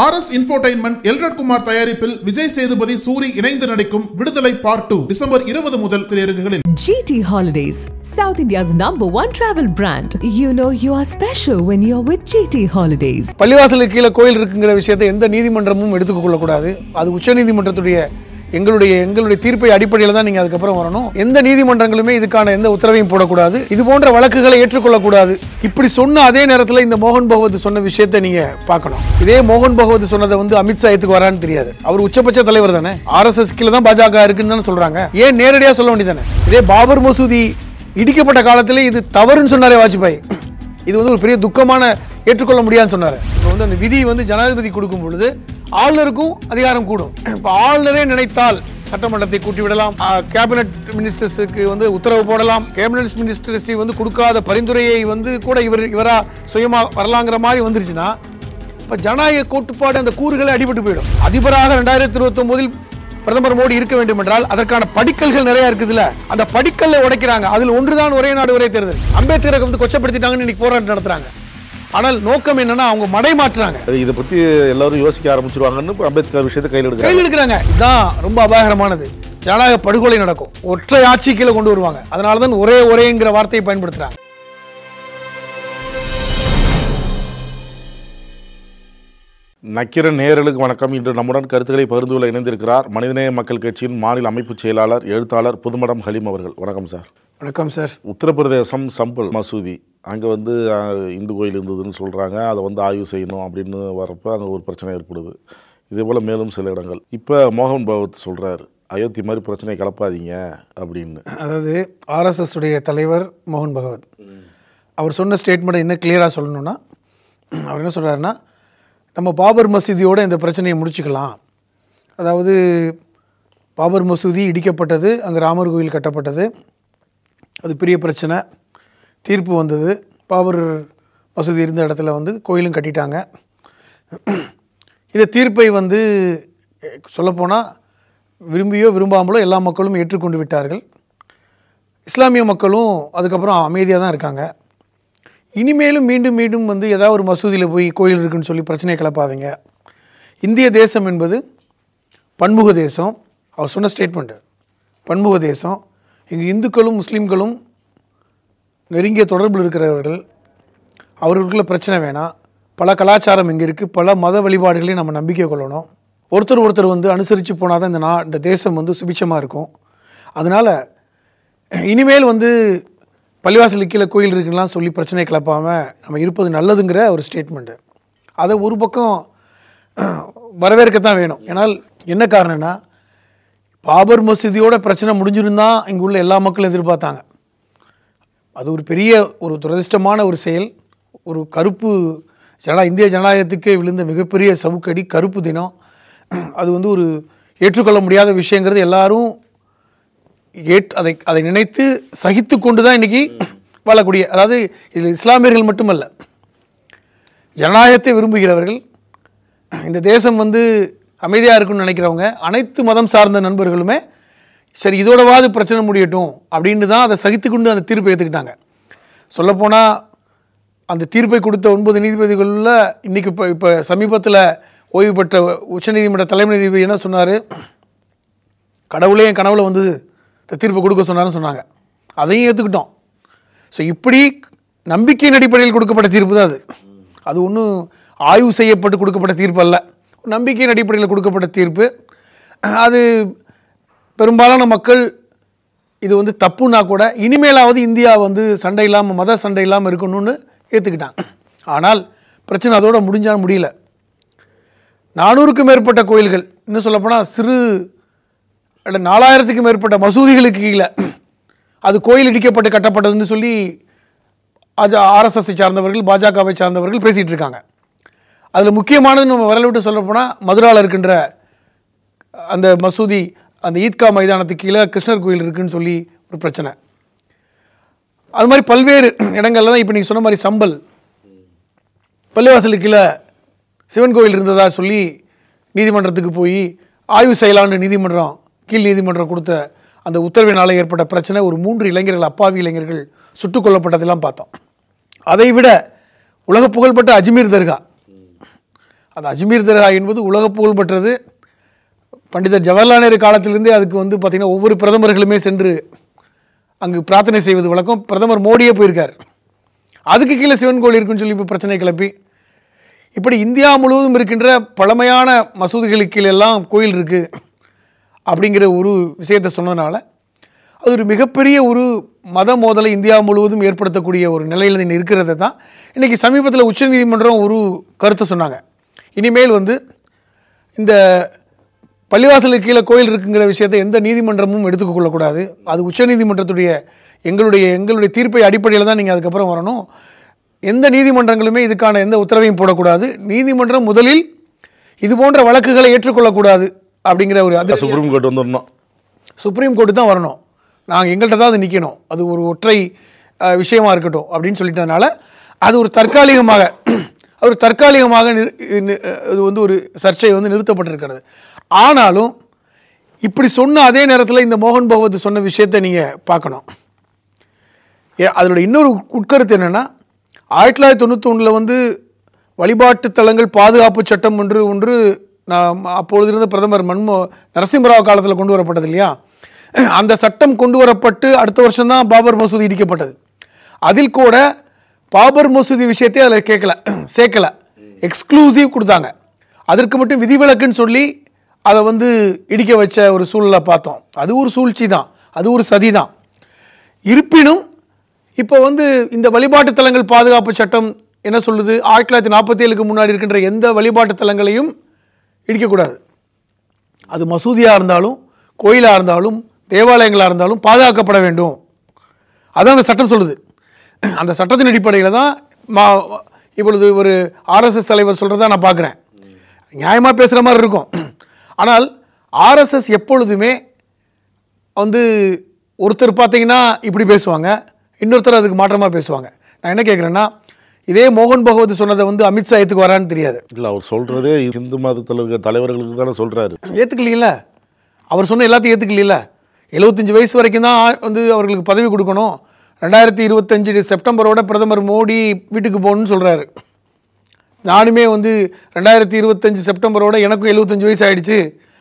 RS Infotainment Elred Kumar தயாரிப்பில் விஜய் சேதுபதி சூரி இணைந்து நடிக்கும் விடுதலை பார்ட் 2 டிசம்பர் 20 முதல் திரையரங்குகளில். GT Holidays, South India's #1 travel brand. You know you are special when you're with GT Holidays. பள்ளிவாசலுக்கு கீழே கோயில் இருக்குங்கிற விஷயத்தை எந்த நீதிமன்றமும் எடுத்துக்கொள்ள கூடாது. அது உச்சநீதிமன்றத்துடைய எங்களுடைய தீர்ப்பை அடிப்படையில் தான் நீங்க அதுக்கப்புறம் வரணும். எந்த நீதிமன்றங்களுமே இதுக்கான எந்த உத்தரவையும் போடக்கூடாது. இது போன்ற வழக்குகளை ஏற்றுக்கொள்ளக்கூடாது. இப்படி சொன்ன அதே நேரத்தில் இந்த மோகன் பகவத் சொன்ன விஷயத்தை நீங்க பார்க்கணும். இதே மோகன் பகவத் சொன்னதை அமித்ஷா ஏத்துக்கு வரான்னு தெரியாது. அவர் உச்சபட்ச தலைவர் தானே. RSS கீழே தான் பாஜக இருக்குன்னு சொல்றாங்க. ஏன் நேரடியா சொல்ல வேண்டியதானே? இதே பாபர் மசூதி இடிக்கப்பட்ட காலத்திலே இது தவறுன்னு சொன்னாரே வாஜ்பாய். இது ஒரு பெரிய துக்கமான ஏற்றுக்கொள்ள முடியாதுன்னு சொன்னார். இப்போ அந்த விதி ஜனாதிபதி கொடுக்கும் பொழுது ஆளுநருக்கும் அதிகாரம் கூடும். இப்போ ஆளுநரே நினைத்தால் சட்டமன்றத்தை கூட்டி விடலாம், கேபினட் மினிஸ்டர்ஸுக்கு உத்தரவு போடலாம், கேபினட் மினிஸ்டர்ஸ் கொடுக்காத பரிந்துரையை கூட இவரா சுயமா வரலாங்கிற மாதிரி வந்துருச்சுன்னா இப்போ ஜனநாயக கோட்பாடு அந்த கூறுகளை அடிபட்டு போயிடும். அதிபராக 2029 பிரதமர் மோடி இருக்க வேண்டும் என்றால் அதற்கான படிக்கல்கள் நிறைய இருக்குதுல்ல, அந்த படிக்கல்ல உடைக்கிறாங்க. அதில் ஒன்றுதான் ஒரே நாடு ஒரே தேர்தல். அம்பேத்கரை கொச்சப்படுத்திட்டாங்கன்னு இன்னைக்கு போராட்டம் நடத்துறாங்க. ஆனால் நோக்கம் என்னன்னா அவங்க மடை மாற்றுறாங்க. இதை பத்தி எல்லாரும் யோசிக்க ஆரம்பிச்சிருவாங்கன்னு அம்பேத்கர் விஷயத்தை கையில் எடுக்கிறாங்க. இதுதான் ரொம்ப அபாயகரமானது. ஜனநாயக படுகொலை நடக்கும். ஒற்றை ஆட்சி கீழே கொண்டு வருவாங்க. அதனாலதான் ஒரேங்கிற வார்த்தையை பயன்படுத்துறாங்க. நக்கீரன் நேயர்களுக்கு வணக்கம். இன்று நம்முடன் கருத்துக்களை பகிர்ந்து கொள்ள இணைந்திருக்கிறார் மனிதநேய மக்கள் கட்சியின் மாநில அமைப்பு செயலாளர், எழுத்தாளர் புதுமடம் ஹலீம் அவர்கள். வணக்கம் சார். வணக்கம் சார். உத்தரப்பிரதேசம் சம்பல் மசூதி அங்கே இந்து கோயில் இருந்ததுன்னு சொல்கிறாங்க. அதை ஆய்வு செய்யணும் அப்படின்னு வரப்போ அங்கே ஒரு பிரச்சனை ஏற்படுது. இதே போல் மேலும் சில இடங்கள். இப்போ மோகன் பகவத் சொல்கிறார், அயோத்தி மாதிரி பிரச்சனையை கலப்பாதீங்க அப்படின்னு. அதாவது RSS உடைய தலைவர் மோகன் பகவத் அவர் சொன்ன ஸ்டேட்மெண்ட்டை இன்னும் கிளியராக சொல்லணும்னா, அவர் என்ன சொல்கிறாருன்னா, நம்ம பாபர் மசூதியோடு இந்த பிரச்சனையை முடிச்சுக்கலாம். அதாவது பாபர் மசூதி இடிக்கப்பட்டது, அங்கே ராமர் கோயில் கட்டப்பட்டது, அது பெரிய பிரச்சனை, தீர்ப்பு வந்தது. பாபர் மசூதி இருந்த இடத்துல கோயிலும் கட்டிட்டாங்க. இந்த தீர்ப்பை சொல்லப்போனால் விரும்பியோ விரும்பாமலோ எல்லா மக்களும் ஏற்றுக்கொண்டு விட்டார்கள். இஸ்லாமிய மக்களும் அதுக்கப்புறம் அமைதியாக தான் இருக்காங்க. இனிமேலும் மீண்டும் ஏதாவது ஒரு மசூதியில் போய் கோயில் இருக்குன்னு சொல்லி பிரச்சனையை கிளப்பாதீங்க. இந்திய தேசம் என்பது பன்முக தேசம். அவர் சொன்ன ஸ்டேட்மெண்ட்டு பன்முக தேசம். இங்கே இந்துக்களும் முஸ்லீம்களும் நெருங்கிய தொடர்பில் இருக்கிறவர்கள். அவர்களுக்குள்ள பிரச்சனை வேணாம். பல கலாச்சாரம் இங்கே இருக்குது. பல மத வழிபாடுகளையும் நம்ம நம்பிக்கை கொள்ளணும். ஒருத்தர் அனுசரித்து போனால் தான் இந்த தேசம் சுபிட்சமாக இருக்கும். அதனால் இனிமேல் பள்ளிவாசலுக்கு கீழே கோயில் இருக்குலாம் சொல்லி பிரச்சனை கிளப்பாமல் நம்ம இருப்பது நல்லதுங்கிற ஒரு ஸ்டேட்மெண்ட்டு. அதை ஒரு பக்கம் வரவேற்கத்தான் வேணும். ஏன்னால் என்ன காரணம்னா, பாபர் மசூதியோட பிரச்சனை முடிஞ்சிருந்தா இங்கே உள்ள எல்லா மக்களும் எதிர்பார்த்தாங்க. அது ஒரு பெரிய துரதிர்ஷ்டமான ஒரு செயல். ஒரு கருப்பு இந்திய ஜனநாயகத்துக்கே விழுந்த மிகப்பெரிய சவுக்கடி, கருப்பு தினம். அது ஒரு ஏற்றுக்கொள்ள முடியாத விஷயங்கிறது எல்லாரும் அதை நினைத்து சகித்து கொண்டு தான் இன்றைக்கி வாழக்கூடிய, அதாவது இதில் இஸ்லாமியர்கள் மட்டுமல்ல, ஜனநாயகத்தை விரும்புகிறவர்கள், இந்த தேசம் அமைதியாக இருக்குன்னு நினைக்கிறவங்க, அனைத்து மதம் சார்ந்த நண்பர்களுமே சரி இதோடவாது பிரச்சனை முடியட்டும் அப்படின்னு தான் அதை சகித்து கொண்டு அந்த தீர்ப்பை ஏற்றுக்கிட்டாங்க. சொல்லப்போனால் அந்த தீர்ப்பை கொடுத்த 9 நீதிபதிகளில் இன்றைக்கி இப்போ சமீபத்தில் ஓய்வு பெற்ற உச்சநீதிமன்ற தலைமை நீதிபதி என்ன சொன்னார், கடவுளே என் கனவுல இந்த தீர்ப்பை கொடுக்க சொன்னார்னு சொன்னாங்க. அதையும் ஏற்றுக்கிட்டோம். ஸோ இப்படி நம்பிக்கையின் அடிப்படையில் கொடுக்கப்பட்ட தீர்ப்பு தான் அது. அது ஒன்றும் ஆய்வு செய்யப்பட்டு கொடுக்கப்பட்ட தீர்ப்பு அல்ல. நம்பிக்கையின் அடிப்படையில் கொடுக்கப்பட்ட தீர்ப்பு. அது பெரும்பாலான மக்கள் இது தப்புன்னா கூட இனிமேலாவது இந்தியா சண்டை இல்லாமல், மத சண்டை இல்லாமல் இருக்கணும்னு ஏற்றுக்கிட்டாங்க. ஆனால் பிரச்சனை அதோட முடியல. 400க்கும் மேற்பட்ட கோயில்கள், இன்னும் சொல்லப்போனால் 4000க்கும் மேற்பட்ட மசூதிகளுக்கு கீழே அது கோயில் இடிக்கப்பட்டு கட்டப்பட்டதுன்னு சொல்லி RSS சார்ந்தவர்கள், பாஜகவை சார்ந்தவர்கள் பேசிகிட்டு இருக்காங்க. அதில் முக்கியமானது நம்ம வரல விட்டு சொல்லப்போனால் மதுராவில் இருக்கின்ற அந்த மசூதி, அந்த ஈத்கா மைதானத்துக்கு கீழே கிருஷ்ணர் கோயில் இருக்குதுன்னு சொல்லி ஒரு பிரச்சனை. அது மாதிரி பல்வேறு இடங்கள்ல தான் இப்போ நீங்கள் சொன்ன மாதிரி சம்பல் பள்ளிவாசலுக்கு கீழே சிவன் கோயில் இருந்ததா சொல்லி நீதிமன்றத்துக்கு போய் ஆய்வு செய்யலான்னு கீழ் நீதிமன்றம் கொடுத்த அந்த உத்தரவினால் ஏற்பட்ட பிரச்சனை. ஒரு 3 இளைஞர்கள், அப்பாவி இளைஞர்கள் சுட்டுக் கொல்லப்பட்டதெல்லாம் பார்த்தோம். அதை விட உலக புகழ்பெற்ற அஜ்மீர் தர்கா, அது அஜ்மீர் தர்கா என்பது உலக புகழ் பெற்றது. பண்டிதர் ஜவஹர்லால் நேரு காலத்திலிருந்தே அதுக்கு வந்து பார்த்திங்கன்னா ஒவ்வொரு பிரதமர்களுமே சென்று அங்கு பிரார்த்தனை செய்வது வழக்கம். பிரதமர் மோடியே போயிருக்கார். அதுக்கு கீழே சிவன் கோயில் இருக்குன்னு சொல்லி இப்போ பிரச்சனை கிளப்பி, இப்படி இந்தியா முழுவதும் இருக்கின்ற பழமையான மசூதிகளுக்கு கீழெல்லாம் கோயில் இருக்குது அப்படிங்கிற ஒரு விஷயத்தை சொன்னதுனால அது ஒரு மிகப்பெரிய ஒரு மத மோதலை இந்தியா முழுவதும் ஏற்படுத்தக்கூடிய ஒரு நிலையில் இருக்கிறது தான் இன்றைக்கி சமீபத்தில் உச்சநீதிமன்றம் ஒரு கருத்தை சொன்னாங்க. இனிமேல் வந்து இந்த பள்ளிவாசலுக்கு கீழே கோயில் இருக்குங்கிற விஷயத்தை எந்த நீதிமன்றமும் எடுத்துக்கொள்ளக்கூடாது. அது உச்சநீதிமன்றத்துடைய எங்களுடைய தீர்ப்பை அடிப்படையில் தான் நீங்கள் அதுக்கப்புறம் வரணும். எந்த நீதிமன்றங்களுமே இதுக்கான எந்த உத்தரவையும் போடக்கூடாது. நீதிமன்றம் முதலில் இது போன்ற வழக்குகளை ஏற்றுக்கொள்ளக்கூடாது அப்படிங்கிற ஒரு அது சுப்ரீம் கோர்ட் வந்துடணும். சுப்ரீம் கோர்ட்டு தான் வரணும். நாங்கள் எங்கள்கிட்ட தான் அது நிற்கணும். அது ஒரு ஒற்றை விஷயமா இருக்கட்டும் அப்படின்னு சொல்லிட்டதுனால அது ஒரு தற்காலிகமாக இது வந்து ஒரு சர்ச்சை வந்து நிறுத்தப்பட்டிருக்கிறது. ஆனாலும் இப்படி சொன்ன அதே நேரத்தில் இந்த மோகன் பகவத் சொன்ன விஷயத்தை நீங்கள் பார்க்கணும். அதோட இன்னொரு உட்கருத்து என்னென்னா, 1991 வந்து வழிபாட்டு தலங்கள் பாதுகாப்பு சட்டம் ஒன்று அப்பொழுது இருந்த பிரதமர் நரசிம்மராவ் காலத்தில் கொண்டு வரப்பட்டது இல்லையா? அந்த சட்டம் கொண்டு வரப்பட்டு அடுத்த வருஷம் தான் பாபர் மசூதி இடிக்கப்பட்டது. அதில் கூட பாபர் மசூதி விஷயத்தை அதில் சேர்க்கலை, எக்ஸ்க்ளூசிவ் கொடுத்தாங்க. அதற்கு மட்டும் விதிவிலக்குன்னு சொல்லி அதை வந்து இடிக்க வச்ச ஒரு சூழலை பார்த்தோம். அது ஒரு சூழ்ச்சி தான், அது ஒரு சதி தான். இருப்பினும் இப்போ வந்து இந்த வழிபாட்டு தலங்கள் பாதுகாப்பு சட்டம் என்ன சொல்லுது? 1947க்கு முன்னாடி இருக்கின்ற எந்த வழிபாட்டு தலங்களையும் இடிக்கக்கூடாது. அது மசூதியாக இருந்தாலும் கோயிலாக இருந்தாலும் தேவாலயங்களாக இருந்தாலும் பாதுகாக்கப்பட வேண்டும். அதான் அந்த சட்டம் சொல்லுது. அந்த சட்டத்தின் அடிப்படையில் தான் இப்பொழுது ஒரு ஆர்எஸ்எஸ் தலைவர் சொல்கிறதா நான் பார்க்குறேன். நியாயமாக பேசுகிற மாதிரி இருக்கும். ஆனால் ஆர்எஸ்எஸ் எப்பொழுதுமே வந்து ஒருத்தர் பார்த்தீங்கன்னா இப்படி பேசுவாங்க, இன்னொருத்தர் அதுக்கு மாற்றமாக பேசுவாங்க. நான் என்ன கேட்குறேன்னா, இதே மோகன் பகவத் சொன்னதை வந்து அமித்ஷா ஏற்றுக்கு வரான்னு தெரியாது. இல்லை, அவர் சொல்கிறதே இந்து மதத்தில் இருக்கிற தலைவர்களுக்கு தானே சொல்கிறாரு. ஏற்றுக்கல, அவர் சொன்ன எல்லாத்தையும் ஏற்றுக்கல. 75 வயசு வரைக்கும் தான் வந்து அவர்களுக்கு பதவி கொடுக்கணும். 2025 செப்டம்பரோட பிரதமர் மோடி வீட்டுக்கு போகணும்னு சொல்கிறாரு. நானுமே வந்து 2025 செப்டம்பரோட எனக்கும் 75 வயசு ஆகிடுச்சு,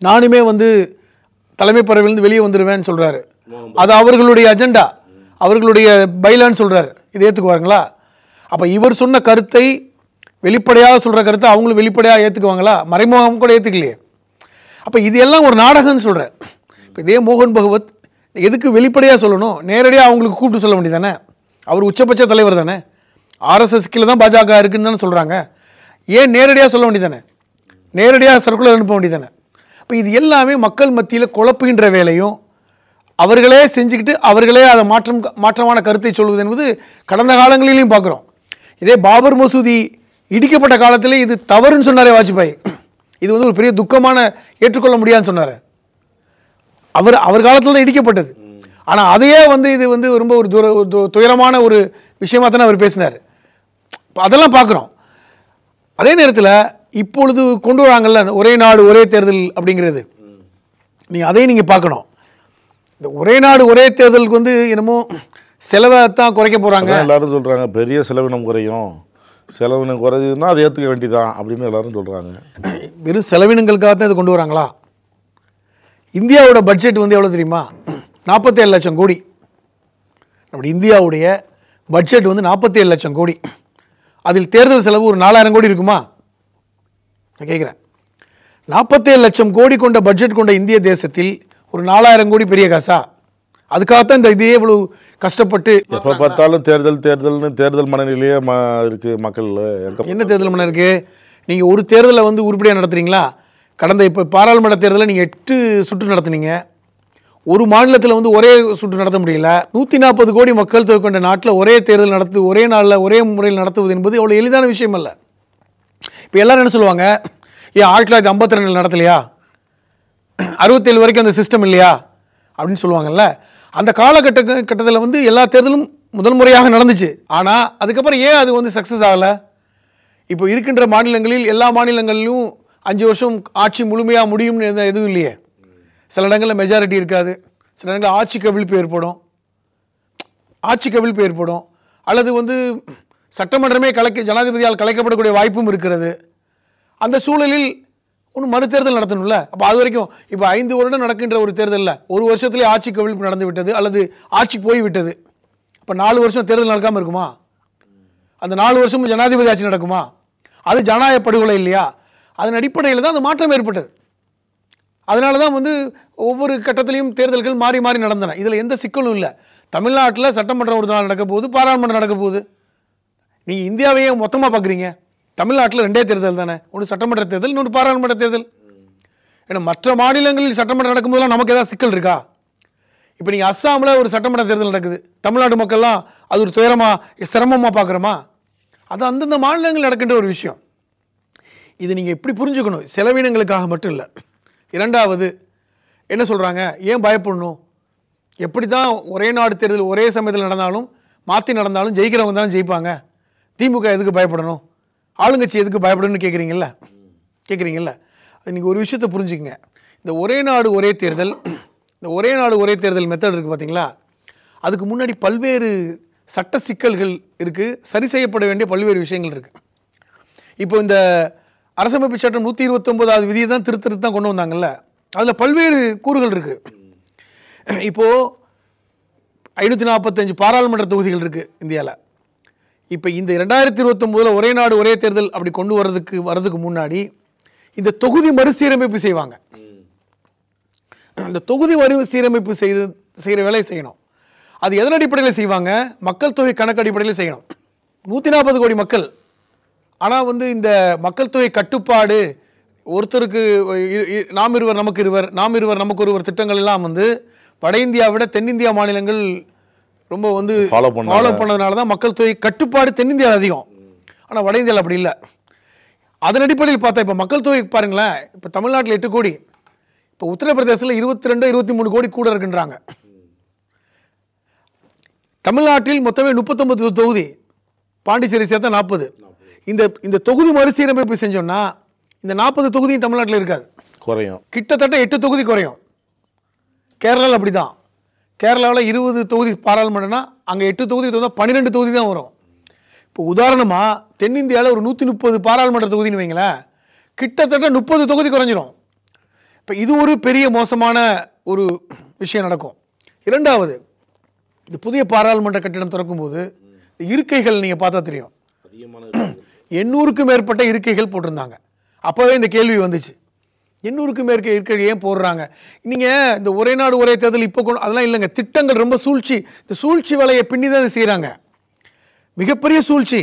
நானுமே வந்து தலைமை பதவியிலிருந்து வெளியே வந்துடுவேன்னு சொல்கிறாரு. அது அவர்களுடைய அஜெண்டா, அவர்களுடைய பைலான்னு சொல்கிறார். இது ஏற்றுக்குவாங்களா? அப்போ இவர் சொன்ன கருத்தை வெளிப்படையாக சொல்கிற கருத்தை அவங்களும் வெளிப்படையாக ஏற்றுக்குவாங்களா? மறைமுகம் கூட ஏற்றுக்கலையே. அப்போ இது எல்லாம் ஒரு நாடகம்னு சொல்கிறேன். இப்போ இதே மோகன் பகவத் எதுக்கு வெளிப்படையாக சொல்லணும்? நேரடியாக அவங்களுக்கு கூப்பிட்டு சொல்ல வேண்டியதானே? அவர் உச்சபட்ச தலைவர் தானே. ஆர்எஸ்எஸ் கீழே தான் பாஜக இருக்குன்னு தானே சொல்கிறாங்க. ஏன் நேரடியாக சொல்ல வேண்டியதானே? நேரடியாக சர்க்குலர் அனுப்ப வேண்டியதானே? இப்போ இது எல்லாமே மக்கள் மத்தியில் குழப்புகின்ற வேலையும் அவர்களே செஞ்சுக்கிட்டு அவர்களே அதை மாற்றமான கருத்தை சொல்வது என்பது கடந்த காலங்களிலையும் பார்க்குறோம். இதே பாபர் மசூதி இடிக்கப்பட்ட காலத்திலே இது தவறுன்னு சொன்னாரே வாஜ்பாய். இது வந்து ஒரு பெரிய துக்கமான ஏற்றுக்கொள்ள முடியாதுன்னு சொன்னார். அவர் காலத்தில் தான் இடிக்கப்பட்டது. ஆனால் அதையே வந்து இது வந்து ரொம்ப ஒரு துயரமான ஒரு விஷயமாக தானே அவர் பேசினார். அதெல்லாம் பார்க்குறோம். அதே நேரத்தில் இப்பொழுது கொண்டு வராங்கல்ல ஒரே நாடு ஒரே தேர்தல் அப்படிங்கிறது, அதையும் நீங்கள் பார்க்கணும். இந்த ஒரே நாடு ஒரே தேர்தலுக்கு வந்து என்னமோ செலவை தான் குறைக்க போகிறாங்க. எல்லாரும் சொல்கிறாங்க பெரிய செலவினம் குறையும், செலவினம் குறையுதுன்னா அதை ஏற்றுக்க வேண்டியதான் அப்படின்னு எல்லாரும் சொல்கிறாங்க. வெறும் செலவினங்களுக்காக தான் இது கொண்டு வராங்களா? இந்தியாவோட பட்ஜெட் வந்து எவ்வளோ தெரியுமா? 47 லட்சம் கோடி. நம்முடைய இந்தியாவுடைய பட்ஜெட் வந்து 47 லட்சம் கோடி. அதில் தேர்தல் செலவு ஒரு 4000 கோடி இருக்குமா? நான் கேட்குறேன். 47 லட்சம் கோடி கொண்ட பட்ஜெட் கொண்ட இந்திய தேசத்தில் ஒரு 4000 கோடி பெரிய காசா? அதுக்காகத்தான் இந்த இதே இவ்வளவு கஷ்டப்பட்டு எப்போ பார்த்தாலும் தேர்தல்னு தேர்தல் மனநிலையே இருக்குது மக்கள். என்ன தேர்தல் மனம் இருக்குது? நீங்கள் ஒரு தேர்தலை வந்து உருப்படியாக நடத்துகிறீங்களா? கடந்த இப்போ பாராளுமன்ற தேர்தலில் நீங்கள் 8 சுற்று நடத்துனீங்க. ஒரு மாநிலத்தில் வந்து ஒரே சுற்று நடத்த முடியல. 140 கோடி மக்கள் தொகை கொண்ட நாட்டில் ஒரே தேர்தல் ஒரே நாளில் ஒரே முறையில் நடத்துவது என்பது அவ்வளோ எளிதான விஷயம் அல்ல. இப்போ எல்லாரும் என்ன சொல்லுவாங்க, ஏன் 1952 நடத்தலையா, 67 வரைக்கும் அந்த சிஸ்டம் இல்லையா அப்படின்னு சொல்லுவாங்கல்ல. அந்த காலகட்டத்தில் வந்து எல்லா தேர்தலும் முதல் முறையாக நடந்துச்சு. ஆனால் அதுக்கப்புறம் ஏன் அது வந்து சக்ஸஸ் ஆகலை? இப்போ இருக்கின்ற மாநிலங்களில் எல்லா மாநிலங்களிலும் 5 வருஷம் ஆட்சி முழுமையாக முடியும்னு எதுவும் இல்லையே. சில இடங்களில் மெஜாரிட்டி இருக்காது, சில இடங்களில் ஆட்சி கவிழ்ப்பு ஏற்படும், அல்லது வந்து சட்டமன்றமே ஜனாதிபதியால் கலைக்கப்படக்கூடிய வாய்ப்பும் இருக்கிறது. அந்த சூழலில் ஒன்று மறு தேர்தல் நடத்தணும்ல. அப்போ அது வரைக்கும் இப்போ 5 வருடம் நடக்கின்ற ஒரு தேர்தலில் ஒரு வருஷத்துலேயே ஆட்சி கவிழ்ப்பு நடந்து விட்டது அல்லது ஆட்சி போய்விட்டது. இப்போ 4 வருஷம் தேர்தல் நடக்காமல் இருக்குமா? அந்த 4 வருஷமும் ஜனாதிபதி ஆட்சி நடக்குமா? அது ஜனநாயக படுகொலை இல்லையா? அதன் அடிப்படையில் தான் அந்த மாற்றம் ஏற்பட்டது. அதனால தான் வந்து ஒவ்வொரு கட்டத்திலையும் தேர்தல்கள் மாறி மாறி நடந்தன. இதில் எந்த சிக்கலும் இல்லை. தமிழ்நாட்டில் சட்டமன்றம் ஒரு நாள் நடக்க போகுது, பாராளுமன்றம் நடக்க போகுது. நீங்கள் இந்தியாவையே மொத்தமாக பார்க்குறீங்க. தமிழ்நாட்டில் 2 தேர்தல் தானே, ஒன்று சட்டமன்ற தேர்தல், இன்னொன்று பாராளுமன்ற தேர்தல். ஏன்னா மற்ற மாநிலங்களில் சட்டமன்றம் நடக்கும்போதெல்லாம் நமக்கு ஏதாவது சிக்கல் இருக்கா? இப்போ நீங்கள் அஸ்ஸாமில் ஒரு சட்டமன்ற தேர்தல் நடக்குது, தமிழ்நாடு மக்கள்லாம் அது ஒரு துயரமாக சிரமமாக பார்க்குறோமா? அது அந்தந்த மாநிலங்கள் நடக்கின்ற ஒரு விஷயம். இது நீங்கள் எப்படி புரிஞ்சுக்கணும், செலவினங்களுக்காக மட்டும் இல்லை. இரண்டாவது என்ன சொல்கிறாங்க, ஏன் பயப்படணும்? எப்படி தான் ஒரே நாடு தேர்தல் ஒரே சமயத்தில் நடந்தாலும் மாற்றி நடந்தாலும் ஜெயிக்கிறவங்க தான் ஜெயிப்பாங்க. திமுக எதுக்கு பயப்படணும், ஆளுங்கட்சி எதுக்கு பயப்படணும்னு கேட்குறீங்கல்ல. அது நீங்கள் ஒரு விஷயத்தை புரிஞ்சுக்கங்க. இந்த ஒரே நாடு ஒரே தேர்தல், இந்த ஒரே நாடு ஒரே தேர்தல் மெத்தட் இருக்குது பார்த்தீங்களா, அதுக்கு முன்னாடி பல்வேறு சட்ட சிக்கல்கள் இருக்குது, சரி செய்யப்பட வேண்டிய பல்வேறு விஷயங்கள் இருக்குது. இப்போ இந்த அரசமைப்பு சட்டம் 129வது விதியை தான் திருத்தம் கொண்டு வந்தாங்கல்ல, அதில் பல்வேறு கூறுகள் இருக்குது. இப்போது 545 பாராளுமன்ற தொகுதிகள் இருக்குது இந்தியாவில். இப்போ இந்த 2029 ஒரே நாடு ஒரே தேர்தல் அப்படி கொண்டு வர்றதுக்கு முன்னாடி இந்த தொகுதி மறுசீரமைப்பு செய்வாங்க. இந்த தொகுதி மறுசீரமைப்பு செய்கிற வேலையை செய்யணும். அது எதன் அடிப்படையில் செய்வாங்க? மக்கள் தொகை கணக்கு அடிப்படையில் செய்யணும். 140 கோடி மக்கள். ஆனால் வந்து இந்த மக்கள் தொகை கட்டுப்பாடு, ஒருத்தருக்கு நாம் இருவர் நமக்கு இருவர், நாம் இருவர் நமக்கு ஒருவர் திட்டங்கள் எல்லாம் வந்து வட இந்தியாவை விட தென்னிந்தியா மாநிலங்கள் ரொம்ப வந்து ஃபாலோ பண்ணதுனால தான் மக்கள் தொகை கட்டுப்பாடு தென்னிந்தியாவில் அதிகம். ஆனால் வட இந்தியாவில் அப்படி இல்லை. அதன் அடிப்படையில் பார்த்தா இப்போ மக்கள் தொகை பாருங்களேன், இப்போ தமிழ்நாட்டில் 8 கோடி, இப்போ உத்தரப்பிரதேசத்தில் 22-23 கோடி கூட இருக்குன்றாங்க. தமிழ்நாட்டில் மொத்தமே 39 தொகுதி, பாண்டிச்சேரி சேர்த்தா 40. இந்த தொகுதி மறுசீரமைப்பு செஞ்சோம்னா இந்த 40 தொகுதியும் தமிழ்நாட்டில் இருக்காது, குறையும். கிட்டத்தட்ட 8 தொகுதி குறையும். கேரளாவில் அப்படி தான். கேரளாவில் 20 தொகுதி பாராளுமன்றம்னா அங்கே 8 தொகுதி 12 தொகுதி தான் வரும். இப்போ உதாரணமாக தென்னிந்தியாவில் ஒரு 130 பாராளுமன்ற தொகுதின்னு வைங்களேன், கிட்டத்தட்ட 30 தொகுதி குறைஞ்சிரும். இப்போ இது ஒரு பெரிய மோசமான ஒரு விஷயம் நடக்கும். இரண்டாவது, இந்த புதிய பாராளுமன்ற கட்டிடம் திறக்கும்போது இருக்கைகள் நீங்கள் பார்த்தா தெரியும், 800க்கும் மேற்பட்ட இருக்கைகள் போட்டிருந்தாங்க. அப்போவே இந்த கேள்வி வந்துச்சு, 800க்கும் மேற்பட்ட இருக்கை ஏன் போடுறாங்க? நீங்கள் இந்த ஒரே நாடு ஒரே தேர்தல் இப்போ அதெல்லாம் இல்லைங்க. திட்டங்கள் ரொம்ப சூழ்ச்சி, இந்த சூழ்ச்சி வேலையை பின்னி தான் செய்கிறாங்க, மிகப்பெரிய சூழ்ச்சி.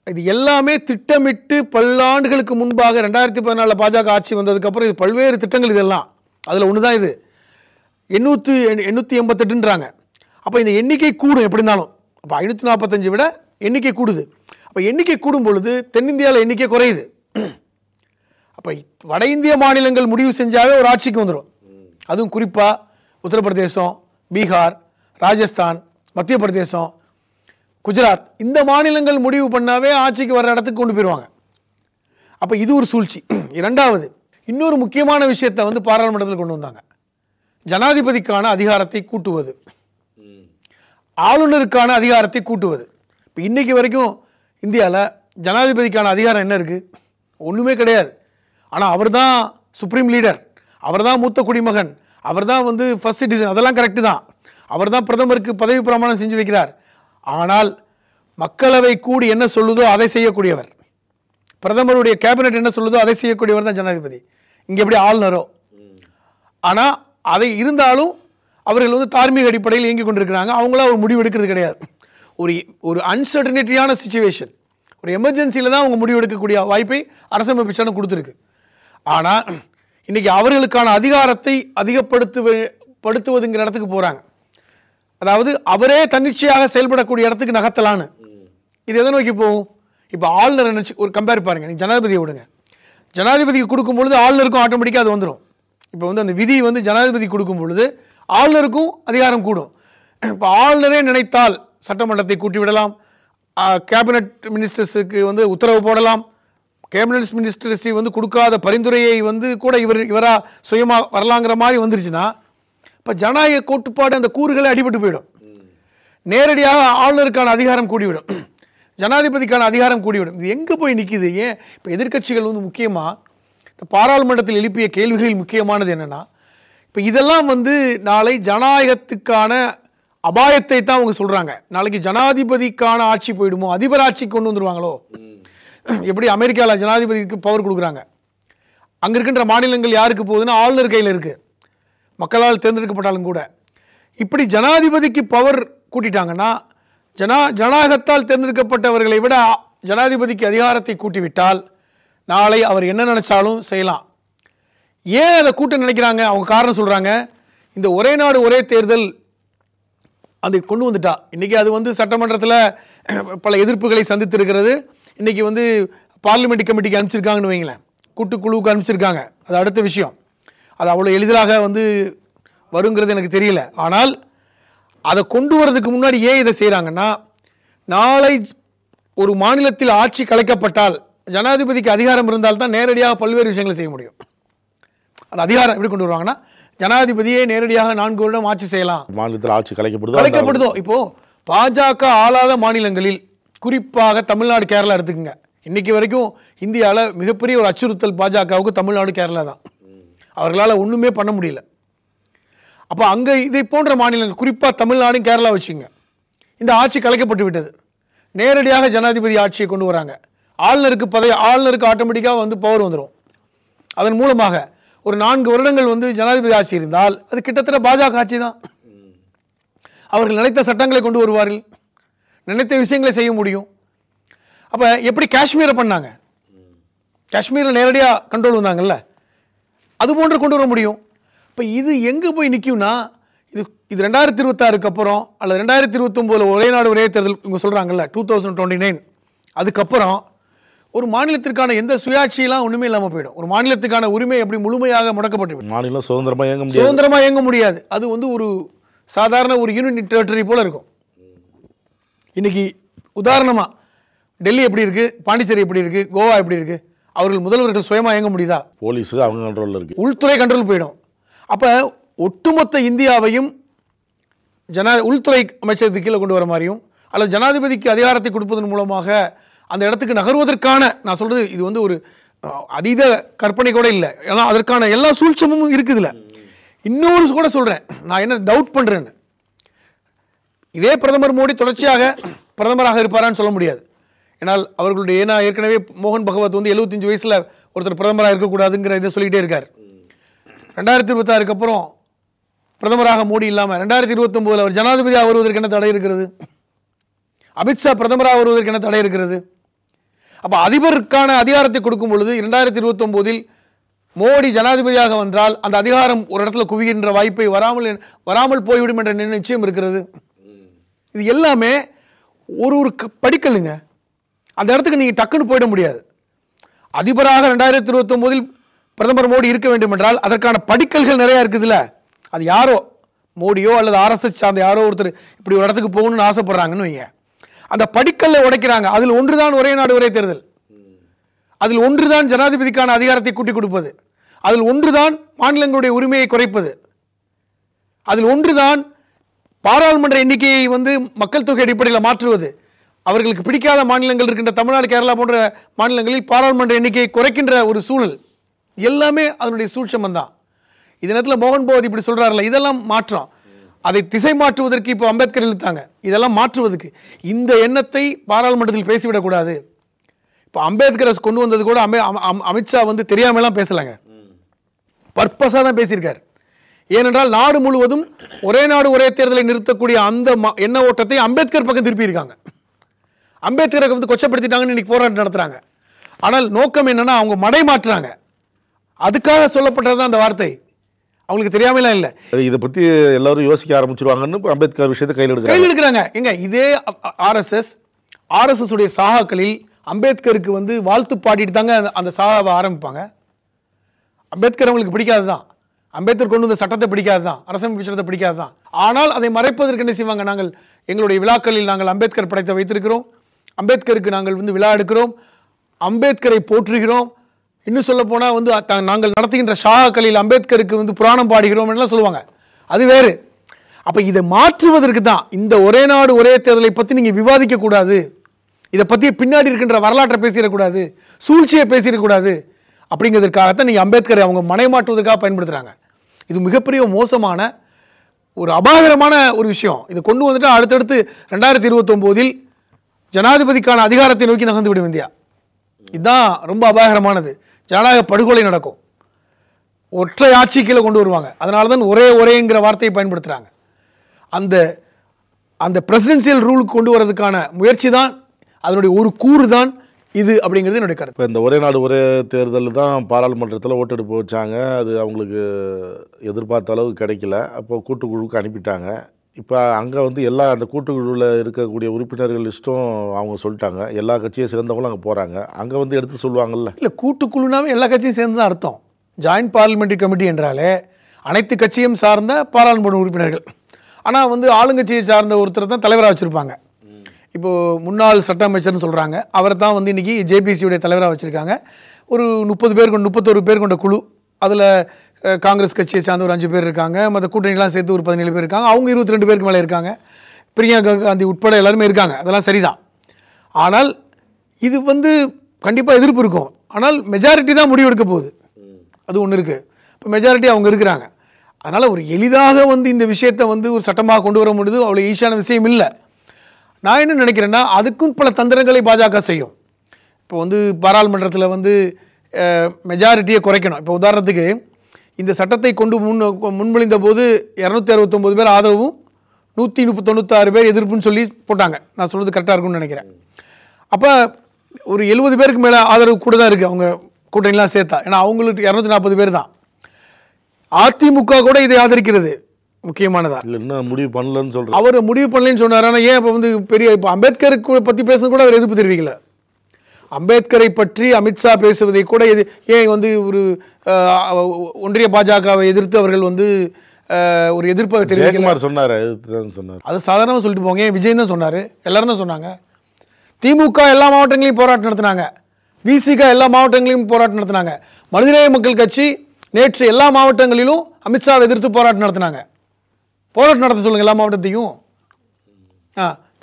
இது எல்லாமே திட்டமிட்டு பல்லாண்டுகளுக்கு முன்பாக 2014 பாஜக ஆட்சி வந்ததுக்கப்புறம் இது பல்வேறு திட்டங்கள், இதெல்லாம் அதில் ஒன்று தான் இது. 888ன்றாங்க. அப்போ இந்த எண்ணிக்கை கூடும் எப்படி இருந்தாலும். அப்போ 545 விட எண்ணிக்கை கூடுது. அப்போ எண்ணிக்கை கூடும் பொழுது தென்னிந்தியாவில் எண்ணிக்கை குறையுது. அப்போ வட இந்திய மாநிலங்கள் முடிவு செஞ்சாவே ஒரு ஆட்சிக்கு வந்துடும். அதுவும் குறிப்பாக உத்தரப்பிரதேசம், பீகார், ராஜஸ்தான், மத்திய பிரதேசம், குஜராத், இந்த மாநிலங்கள் முடிவு பண்ணாவே ஆட்சிக்கு வர இடத்துக்கு கொண்டு போயிடுவாங்க. அப்போ இது ஒரு சூழ்ச்சி. இரண்டாவது, இன்னொரு முக்கியமான விஷயத்தை வந்து பாராளுமன்றத்தில் கொண்டு வந்தாங்க, ஜனாதிபதிக்கான அதிகாரத்தை கூட்டுவது, ஆளுநருக்கான அதிகாரத்தை கூட்டுவது. இப்போ இன்னைக்கு வரைக்கும் இந்தியாவில் ஜனாதிபதிக்கான அதிகாரம் என்ன இருக்குது? ஒன்றுமே கிடையாது. ஆனால் அவர் தான் சுப்ரீம் லீடர், அவர் தான் மூத்த குடிமகன், அவர் தான் வந்து ஃபர்ஸ்ட் சிட்டிசன், அதெல்லாம் கரெக்டு தான். அவர் தான் பிரதமருக்கு பதவி பிரமாணம் செஞ்சு வைக்கிறார். ஆனால் மக்களவை கூடி என்ன சொல்லுதோ அதை செய்யக்கூடியவர், பிரதமருடைய கேபினெட் என்ன சொல்லுதோ அதை செய்யக்கூடியவர் தான் ஜனாதிபதி. இங்கே எப்படி ஆளுநரோ. ஆனால் அதை இருந்தாலும் அவர்கள் வந்து தார்மீக அடிப்படையில் இயங்கி கொண்டிருக்கிறாங்க. அவங்களா ஒரு முடிவு எடுக்கிறது கிடையாது. ஒரு அன்சர்டனிட்டியான சிச்சுவேஷன், ஒரு எமர்ஜென்சியில் தான் அவங்க முடிவு எடுக்கக்கூடிய வாய்ப்பை அரசமைப்பு சட்டம் கொடுத்துருக்கு. ஆனால் இன்றைக்கி அவர்களுக்கான அதிகாரத்தை அதிகப்படுத்துவதுங்கிற இடத்துக்கு போகிறாங்க. அதாவது அவரே தன்னிச்சையாக செயல்படக்கூடிய இடத்துக்கு நகர்த்தலான்னு. இது எதை நோக்கி போகும்? இப்போ ஆளுநர் நினச்சி ஒரு கம்பேர் பாருங்கள், நீங்கள் ஜனாதிபதியை விடுங்க, ஜனாதிபதிக்கு கொடுக்கும் பொழுது ஆளுநருக்கும் ஆட்டோமேட்டிக்காக அது வந்துடும். இப்போ வந்து அந்த விதி வந்து ஜனாதிபதி கொடுக்கும் பொழுது ஆளுநருக்கும் அதிகாரம் கூடும். இப்போ ஆளுநரே நினைத்தால் சட்டமன்றத்தை கூட்டிவிடலாம், கேபினட் மினிஸ்டர்ஸுக்கு வந்து உத்தரவு போடலாம், கேபினட் மினிஸ்டர்ஸ் வந்து கொடுக்காத பரிந்துரையை வந்து கூட இவரா சுயமாக வரலாங்கிற மாதிரி வந்துருச்சுன்னா இப்போ ஜனநாயக கோட்பாடு அந்த கூறுகளை அடிபட்டு போயிடும். நேரடியாக ஆளுநருக்கான அதிகாரம் கூடிவிடும். ஜனாதிபதிக்கான அதிகாரம் கூடிவிடும். இது எங்கே போய் நிற்கிது? ஏன் இப்போ எதிர்க்கட்சிகள் வந்து முக்கியமாக இந்த பாராளுமன்றத்தில் எழுப்பிய கேள்விகளில் முக்கியமானது என்னென்னா, இப்போ இதெல்லாம் வந்து நாளை ஜனநாயகத்துக்கான அபாயத்தை தான் அவங்க சொல்கிறாங்க. நாளைக்கு ஜனாதிபதிக்கான ஆட்சி போயிடுமோ, அதிபர் ஆட்சி கொண்டு வந்துடுவாங்களோ. எப்படி அமெரிக்காவில் ஜனாதிபதிக்கு பவர் கொடுக்குறாங்க, அங்கே இருக்கின்ற மாநிலங்கள் யாருக்கு போகுதுன்னா ஆளுநர் கையில் இருக்குது, மக்களால் தேர்ந்தெடுக்கப்பட்டாலும் கூட. இப்படி ஜனாதிபதிக்கு பவர் கூட்டிட்டாங்கன்னா ஜனநாயகத்தால் தேர்ந்தெடுக்கப்பட்டவர்களை விட ஜனாதிபதிக்கு அதிகாரத்தை கூட்டிவிட்டால் நாளை அவர் என்ன நினைச்சாலும் செய்யலாம். ஏன் அதை கூட்ட நினைக்கிறாங்க? அவங்க காரணம் சொல்கிறாங்க, இந்த ஒரே நாடு ஒரே தேர்தல் அதை கொண்டு வந்துட்டா. இன்றைக்கி அது வந்து சட்டமன்றத்தில் பல எதிர்ப்புகளை சந்தித்திருக்கிறது. இன்றைக்கி வந்து பார்லிமெண்ட் கமிட்டிக்கு அனுப்பிச்சிருக்காங்கன்னு வைங்களேன், கூட்டுக்குழுவுக்கு அனுப்பிச்சிருக்காங்க. அது அடுத்த விஷயம். அது அவ்வளோ எளிதாக வந்து வருங்கிறது எனக்கு தெரியல. ஆனால் அதை கொண்டு வரதுக்கு முன்னாடி ஏன் இதை செய்கிறாங்கன்னா, நாளை ஒரு மாநிலத்தில் ஆட்சி கலைக்கப்பட்டால் ஜனாதிபதிக்கு அதிகாரம் இருந்தால் தான் நேரடியாக பல்வேறு விஷயங்களை செய்ய முடியும். அந்த அதிகாரம் எப்படி கொண்டு வருவாங்கன்னா, ஜனாதிபதியே நேரடியாக 4 வருடம் ஆட்சி செய்யலாம். மாநிலத்தில் ஆட்சி கலைக்கப்படுதோ. இப்போ பாஜக ஆளாத மாநிலங்களில் குறிப்பாக தமிழ்நாடு, கேரளா எடுத்துக்கங்க. இன்னைக்கு வரைக்கும் இந்தியாவில் மிகப்பெரிய ஒரு அச்சுறுத்தல் பாஜகவுக்கு தமிழ்நாடு, கேரளா தான். அவர்களால் ஒன்றுமே பண்ண முடியல. அப்போ அங்கே இதை போன்ற மாநிலங்கள், குறிப்பாக தமிழ்நாடு, கேரளா வச்சுங்க, இந்த ஆட்சி கலைக்கப்பட்டு விட்டது. நேரடியாக ஜனாதிபதி ஆட்சியை கொண்டு வராங்க. ஆளுநருக்கு ஆட்டோமேட்டிக்காக வந்து பவர் வந்துடும். அதன் மூலமாக ஒரு 4 வருடங்கள் வந்து ஜனாதிபதி ஆட்சி இருந்தால் அது கிட்டத்தட்ட பாஜக ஆட்சி தான். அவர்கள் நினைத்த சட்டங்களை கொண்டு வருவார்கள், நினைத்த விஷயங்களை செய்ய முடியும். அப்போ எப்படி காஷ்மீரை பண்ணாங்க, காஷ்மீரில் நேரடியாக கண்ட்ரோல் வந்தாங்கல்ல, அது போன்று கொண்டு வர முடியும். இப்போ இது எங்கே போய் நிற்கும்னா, இது 2026 அப்புறம் அல்லது 2029 ஒரே நாடு ஒரே தேர்தல் இவங்க சொல்கிறாங்கல்ல, 2029, அதுக்கப்புறம் ஒரு மாநிலத்திற்கான எந்த சுயாட்சியெல்லாம் ஒன்றுமே இல்லாமல் போயிடும். ஒரு மாநிலத்துக்கான உரிமை எப்படி முழுமையாக முடக்கப்பட்டு மாநிலம் சுதந்திரமாக இயங்க முடியாது. அது வந்து ஒரு சாதாரண ஒரு யூனியன் டெரிட்டரி போல் இருக்கும். இன்னைக்கு உதாரணமாக டெல்லி எப்படி இருக்குது, பாண்டிச்சேரி எப்படி இருக்குது, கோவா எப்படி இருக்குது, அவர்கள் முதல்வர்கள் சுயமாக இயங்க முடியுதா? போலீஸு அவங்க கண்ட்ரோலில் இருக்குது, உள்துறை கண்ட்ரோல் போயிடும். அப்போ ஒட்டுமொத்த இந்தியாவையும் உள்துறை அமைச்சகத்துக்கு கீழே கொண்டு வர மாதிரியும் அல்லது ஜனாதிபதிக்கு அதிகாரத்தை கொடுப்பதன் மூலமாக அந்த இடத்துக்கு நகர்வதற்கான, நான் சொல்கிறது இது வந்து ஒரு அதீத கற்பனை கூட இல்லை, ஏன்னா அதற்கான எல்லா சூழ்ச்சமும் இருக்குதுல்ல. இன்னொரு கூட சொல்கிறேன், நான் என்ன டவுட் பண்ணுறேன்னு, இதே பிரதமர் மோடி தொடர்ச்சியாக பிரதமராக இருப்பாரான்னு சொல்ல முடியாது. ஏன்னால் அவர்களுடைய, ஏன்னா ஏற்கனவே மோகன் பகவத் வந்து 75 வயசில் ஒருத்தர் பிரதமராக இருக்கக்கூடாதுங்கிற இதை சொல்லிகிட்டே இருக்கார். 2026 அப்புறம் பிரதமராக மோடி இல்லாமல் 2029 அவர் ஜனாதிபதியாக வருவதற்கு என்ன தடை இருக்கிறது? அமித்ஷா பிரதமராக வருவதற்கு என்ன தடை இருக்கிறது? அப்போ அதிபருக்கான அதிகாரத்தை கொடுக்கும் பொழுது 2029 மோடி ஜனாதிபதியாக வந்தால் அந்த அதிகாரம் ஒரு இடத்துல குவிகின்ற வாய்ப்பை வராமல் போய்விடும் என்ற நிச்சயம் இருக்கிறது. இது எல்லாமே ஒரு படிக்கலுங்க. அந்த இடத்துக்கு நீங்கள் டக்குன்னு போயிட முடியாது. அதிபராக 2029 பிரதமர் மோடி இருக்க வேண்டும் என்றால் அதற்கான படிக்கல்கள் நிறையா இருக்குதுல்ல. அது யாரோ மோடியோ அல்லது RSS சார்ந்த யாரோ ஒருத்தர் இப்படி ஒரு இடத்துக்கு போகணும்னு ஆசைப்படுறாங்கன்னு வைங்க, அந்த படிக்கல்ல உடைக்கிறாங்க. அதில் ஒன்றுதான் ஒரே நாடு ஒரே தேர்தல், அதில் ஒன்றுதான் ஜனாதிபதிக்கான அதிகாரத்தை கூட்டி கொடுப்பது, அதில் ஒன்றுதான் மாநிலங்களுடைய உரிமையை குறைப்பது, அதில் ஒன்றுதான் பாராளுமன்ற எண்ணிக்கையை வந்து மக்கள் தொகை அடிப்படையில் மாற்றுவது. அவர்களுக்கு பிடிக்காத மாநிலங்கள் இருக்கின்ற தமிழ்நாடு, கேரளா போன்ற மாநிலங்களில் பாராளுமன்ற எண்ணிக்கையை குறைக்கின்ற ஒரு சூழல், எல்லாமே அதனுடைய சூழ்ச்சம் தான். இந்த நேரத்தில் மோகன் பகவத் இப்படி சொல்கிறார்ல, இதெல்லாம் மாற்றம். அதை திசை மாற்றுவதற்கு இப்போ அம்பேத்கர் இழுத்தாங்க. இதெல்லாம் மாற்றுவதற்கு இந்த எண்ணத்தை பாராளுமன்றத்தில் பேசிவிடக்கூடாது. இப்போ அம்பேத்கரை கொண்டு வந்தது கூட அமித்ஷா வந்து தெரியாமலாம் பேசலாங்க, பர்பஸாக தான் பேசியிருக்கார். ஏனென்றால் நாடு முழுவதும் ஒரே நாடு ஒரே தேர்தலை நிறுத்தக்கூடிய அந்த எண்ண ஓட்டத்தை அம்பேத்கர் பக்கம் திருப்பியிருக்காங்க. அம்பேத்கரை வந்து கொச்சப்படுத்திட்டாங்கன்னு இன்னைக்கு போராட்டம் நடத்துகிறாங்க. ஆனால் நோக்கம் என்னன்னா, அவங்க மடை மாற்றுறாங்க. அதுக்காக சொல்லப்பட்டது அந்த வார்த்தை, அவங்களுக்கு தெரியாமலாம் இல்லை. இதை பற்றி எல்லாரும் யோசிக்க ஆரம்பிச்சிருவாங்கன்னு அம்பேத்கர் விஷயத்தை கையில் எடுக்கிறாங்க. எங்க இதே ஆர்எஸ்எஸ் உடைய சாகாக்களில் அம்பேத்கருக்கு வந்து வாழ்த்து பாடிட்டு தாங்க அந்த சாகாவை ஆரம்பிப்பாங்க. அம்பேத்கர் அவங்களுக்கு பிடிக்காது தான், அம்பேத்கர் கொண்டு வந்த சட்டத்தை பிடிக்காது தான், அரசமைப்பு சட்டத்தை பிடிக்காது தான். ஆனால் அதை மறைப்பதற்கு என்ன செய்வாங்க, நாங்கள் எங்களுடைய விழாக்களில் நாங்கள் அம்பேத்கர் படத்தை வைத்திருக்கிறோம், அம்பேத்கருக்கு நாங்கள் வந்து விழா எடுக்கிறோம், அம்பேத்கரை போற்றுகிறோம், இன்னும் சொல்ல போனால் வந்து நாங்கள் நடத்துகின்ற ஷாக்களில் அம்பேத்கருக்கு வந்து புராணம் பாடுகிறோம் எல்லாம் சொல்லுவாங்க. அது வேறு. அப்போ இதை மாற்றுவதற்கு தான் இந்த ஒரே நாடு ஒரே தேர்தலை பற்றி நீங்கள் விவாதிக்க கூடாது, இதை பற்றி பின்னாடி இருக்கின்ற வரலாற்றை பேசிடக்கூடாது, சூழ்ச்சியை பேசிடக்கூடாது அப்படிங்கிறதுக்காகத்தான் நீங்கள் அம்பேத்கரை அவங்க மனைமாற்றுவதற்காக பயன்படுத்துகிறாங்க. இது மிகப்பெரிய மோசமான ஒரு அபாயகரமான ஒரு விஷயம். இதை கொண்டு வந்துட்டு அடுத்தடுத்து 2029 ஜனாதிபதிக்கான அதிகாரத்தை நோக்கி நகர்ந்துவிடும் இந்தியா. இதுதான் ரொம்ப அபாயகரமானது. ஜனநாயக படுகொலை நடக்கும். ஒற்றை ஆட்சி கீழே கொண்டு வருவாங்க. அதனால தான் ஒரேங்கிற வார்த்தையை பயன்படுத்துகிறாங்க. அந்த பிரசிடென்சியல் ரூலுக்கு கொண்டு வரதுக்கான முயற்சி தான், அதனுடைய ஒரு கூறு தான் இது அப்படிங்கிறது என்னுடைய கருத்து. இப்போ இந்த ஒரே நாடு ஒரே தேர்தல் தான் பாராளுமன்றத்தில் ஓட்டெடுப்பு வச்சாங்க. அது அவங்களுக்கு எதிர்பார்த்த அளவுக்கு கிடைக்கல. அப்போ கூட்டுக்குழுவுக்கு அனுப்பிட்டாங்க. இப்போ அங்கே வந்து அந்த கூட்டுக்குழுவில் இருக்கக்கூடிய உறுப்பினர்கள் லிஸ்ட்டும் அவங்க சொல்லிட்டாங்க. எல்லா கட்சியை சேர்ந்தவங்களும் அங்கே போகிறாங்க. அங்கே வந்து எடுத்து சொல்லுவாங்கல்ல. இல்லை, கூட்டுக்குழுனாவே எல்லா கட்சியும் சேர்ந்து தான் அர்த்தம். ஜாயின்ட் பார்லிமெண்ட்ரி கமிட்டி என்றாலே அனைத்து கட்சியும் சார்ந்த பாராளுமன்ற உறுப்பினர்கள். ஆனால் வந்து ஆளுங்கட்சியை சார்ந்த ஒருத்தர் தான் தலைவராக வச்சுருப்பாங்க. இப்போது முன்னாள் சட்ட அமைச்சர்னு சொல்கிறாங்க, அவரை தான் வந்து இன்றைக்கி ஜேபிசியுடைய தலைவராக வச்சுருக்காங்க. ஒரு 31 பேர் கொண்ட குழு. அதில் காங்கிரஸ் கட்சியை சார்ந்த ஒரு 5 பேர் இருக்காங்க. மற்ற கூட்டணிலாம் சேர்த்து ஒரு 17 பேர் இருக்காங்க. அவங்க 22 பேருக்கு மேலே இருக்காங்க. பிரியங்கா காந்தி உட்பட எல்லாருமே இருக்காங்க. அதெல்லாம் சரிதான். ஆனால் இது வந்து கண்டிப்பாக எதிர்ப்பு இருக்கும். ஆனால் மெஜாரிட்டி தான் முடிவு எடுக்க போகுது. அது ஒன்று இருக்குது. இப்போ மெஜாரிட்டி அவங்க இருக்கிறாங்க. அதனால் ஒரு எளிதாக வந்து இந்த விஷயத்தை வந்து ஒரு சட்டமாக கொண்டு வர முடியுது அவ்வளோ ஈஸியான விஷயம் இல்லை. நான் என்ன நினைக்கிறேன்னா, அதுக்கும் பல தந்திரங்களை பாஜக செய்யும். இப்போ வந்து பாராளுமன்றத்தில் வந்து மெஜாரிட்டியை குறைக்கணும். இப்போ உதாரணத்துக்கு இந்த சட்டத்தை கொண்டு முன்மொழிந்த போது 269 பேர் ஆதரவும் 196 பேர் எதிர்ப்புன்னு சொல்லி போட்டாங்க. நான் சொல்கிறது கரெக்டாக இருக்கும்னு நினைக்கிறேன். அப்போ ஒரு 70 பேருக்கு மேலே ஆதரவு கூட தான் இருக்குது அவங்க கூட்டணிலாம் சேர்த்தா. ஏன்னா அவங்களுக்கு 240 பேர் தான். அதிமுக கூட இதை ஆதரிக்கிறது முக்கியமானதா இல்லை, இன்னும் முடிவு பண்ணலன்னு சொல்கிறேன். அவர் முடிவு பண்ணலன்னு சொன்னார். ஆனால் ஏன் இப்போ வந்து இப்போ அம்பேத்கரை பற்றி பேசுறது கூட அவர் எதிர்ப்பு தெரிவிக்கல. அம்பேத்கரை பற்றி அமித்ஷா பேசுவதை கூட ஏன் வந்து ஒரு ஒன்றிய பாஜகவை எதிர்த்து அவர்கள் வந்து ஒரு எதிர்ப்பை தெரிவிக்கல சொன்னார். அது சாதாரணமாக சொல்லிட்டு போங்க. ஏன் விஜய் தான் சொன்னார், எல்லாரும் தான் சொன்னாங்க. திமுக எல்லா மாவட்டங்களையும் போராட்டம் நடத்தினாங்க. விசிக எல்லா மாவட்டங்களையும் போராட்டம் நடத்தினாங்க. மனிதநேய மக்கள் கட்சி நேற்று எல்லா மாவட்டங்களிலும் அமித்ஷாவை எதிர்த்து போராட்டம் நடத்தினாங்க. போராட்டம் நடத்த சொல்லுங்கள் எல்லா மாவட்டத்தையும்.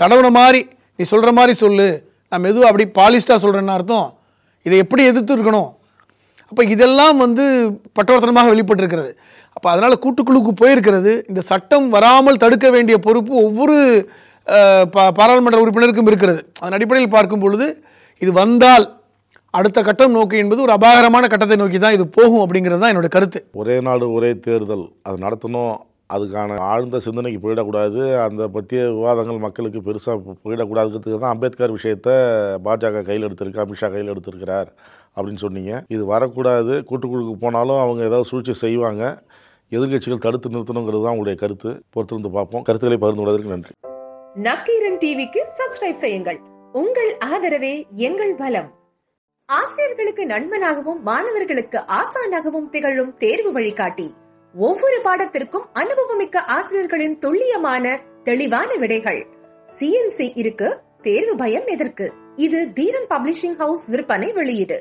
தடவுன மாதிரி நீ சொல்கிற மாதிரி சொல்லு, நான் மெதுவாக அப்படி பாலிஸ்டாக சொல்கிறேன்னு அர்த்தம். இதை எப்படி எதிர்த்து இருக்கணும். அப்போ இதெல்லாம் வந்து பட்டவர்த்தனமாக வெளிப்பட்டிருக்கிறது. அப்போ அதனால் கூட்டுக்குழுக்கு போயிருக்கிறது. இந்த சட்டம் வராமல் தடுக்க வேண்டிய பொறுப்பு ஒவ்வொரு பாராளுமன்ற உறுப்பினருக்கும் இருக்கிறது. அதன் அடிப்படையில் பார்க்கும் பொழுது இது வந்தால் அடுத்த கட்டம் நோக்கி என்பது ஒரு அபாயகரமான கட்டத்தை நோக்கி தான் இது போகும் அப்படிங்கிறது தான் என்னோட கருத்து. ஒரே நாடு ஒரே தேர்தல் அது நடத்தணும். அதுக்கான ஆழ்ந்த சிந்தனைக்கு போயிடக்கூடாது. அந்த பற்றிய விவாதங்கள் மக்களுக்கு பெருசாக போயிடக்கூடாதுங்கிறதுக்கு தான் அம்பேத்கர் விஷயத்தை பாஜக கையில் எடுத்திருக்கு, அமித்ஷா கையில் எடுத்திருக்கிறார் அப்படின்னு சொன்னீங்க. இது வரக்கூடாது. கூட்டுக்குழுக்கு போனாலும் அவங்க ஏதாவது சூழ்ச்சி செய்வாங்க. எதிர்கட்சிகள் தடுத்து நிறுத்தணுங்கிறது தான் உங்களுடைய கருத்து. பொறுத்திருந்து பார்ப்போம். கருத்துக்களை பகிர்ந்து கொள்வதற்கு நன்றி. நக்கீரன் டிவிக்கு சப்ஸ்கிரைப் செய்யுங்கள். உங்கள் ஆதரவே எங்கள் பலம். ஆசிரியர்களுக்கு நண்பனாகவும் மாணவர்களுக்கு ஆசானாகவும் திகழும் தேர்வு வழிகாட்டி. ஒவ்வொரு பாடத்திற்கும் அனுபவமிக்க ஆசிரியர்களின் துல்லியமான தெளிவான விடைகள். CNC இருக்கு, தேர்வு பயம் எதற்கு? இது தீரன் பப்ளிஷிங் ஹவுஸ் விற்பனை வெளியீடு.